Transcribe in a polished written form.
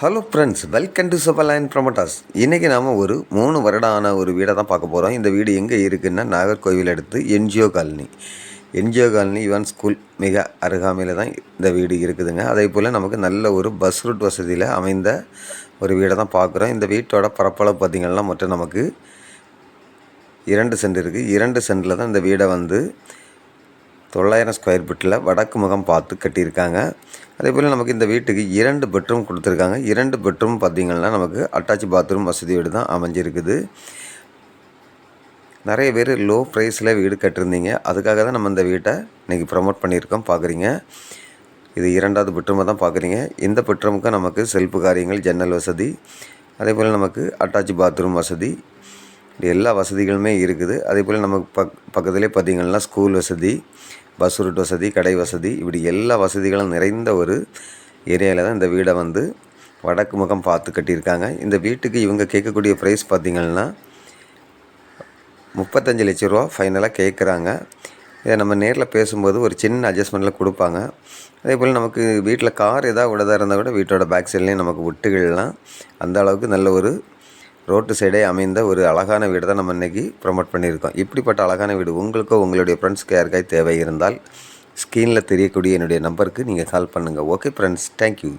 Hello friends, welcome to Superline Promoters. இன்றைக்கி நாம் ஒரு 3 வருடம் ஆன ஒரு வீடை தான் பார்க்க போகிறோம். இந்த வீடு எங்கே இருக்குன்னா நாகர்கோவில் அடுத்து NGO colony. NGO colony Yuvan school மிக அருகாமையில் தான் இந்த வீடு இருக்குதுங்க. அதே போல் நமக்கு நல்ல ஒரு பஸ் ரூட் வசதியில் அமைந்த ஒரு வீடை தான் பார்க்குறோம். இந்த வீட்டோட பரப்பளவு பார்த்திங்கன்னா மொத்தம் நமக்கு 2 சென்ட் இருக்குது. 2 சென்டில் தான் இந்த வீடை 900 ஸ்கொயர் ஃபீட்டில் வடக்கு முகம் பார்த்து கட்டியிருக்காங்க. அதே போல் நமக்கு இந்த வீட்டுக்கு 2 பெட்ரூம் கொடுத்துருக்காங்க. 2 பெட்ரூம் பார்த்திங்கன்னா நமக்கு அட்டாச் பாத்ரூம் வசதியோடு தான் அமைஞ்சிருக்குது. நிறைய பேர் லோ ப்ரைஸில் வீடு கட்டிருந்தீங்க. அதுக்காக தான் நம்ம இந்த வீட்டை இன்றைக்கி ப்ரமோட் பண்ணியிருக்கோம். பார்க்குறீங்க, இது 2வது பெட்ரூமை தான் பார்க்குறீங்க. இந்த பெட்ரூமுக்கு நமக்கு செல்ஃபு காரியங்கள், ஜன்னல் வசதி, அதே போல் நமக்கு அட்டாச் பாத்ரூம் வசதி, எல்லா வசதிகளுமே இருக்குது. அதே போல் நமக்கு பக்கத்துலேயே பார்த்திங்கன்னா ஸ்கூல் வசதி, பஸ் ரூட் வசதி, கடை வசதி, இப்படி எல்லா வசதிகளும் நிறைந்த ஒரு ஏரியாவில் தான் இந்த வீடை வடக்கு முகம் பார்த்து கட்டியிருக்காங்க. இந்த வீட்டுக்கு இவங்க கேட்கக்கூடிய ப்ரைஸ் பார்த்திங்கன்னா 35 லட்ச ரூபா ஃபைனலாக கேட்குறாங்க. இதை நம்ம நேரில் பேசும்போது ஒரு சின்ன அட்ஜஸ்ட்மெண்ட்டில் கொடுப்பாங்க. அதே போல் நமக்கு வீட்டில் கார் ஏதாவது விடதாக இருந்தால் கூட வீட்டோட பேக் சைட்லேயும் நமக்கு விட்டுகள்லாம் அந்த அளவுக்கு நல்ல ஒரு ரோட்டு சைடே அமைந்த ஒரு அழகான வீடு தான் நம்ம இன்றைக்கி ப்ரமோட் பண்ணியிருக்கோம். இப்படிப்பட்ட அழகான வீடு உங்களுக்கோ உங்களுடைய ஃப்ரெண்ட்ஸ்க்கு யாருக்காவது தேவை இருந்தால் ஸ்க்ரீனில் தெரியக்கூடிய என்னுடைய நம்பருக்கு நீங்கள் கால் பண்ணுங்கள். Okay friends, thank you.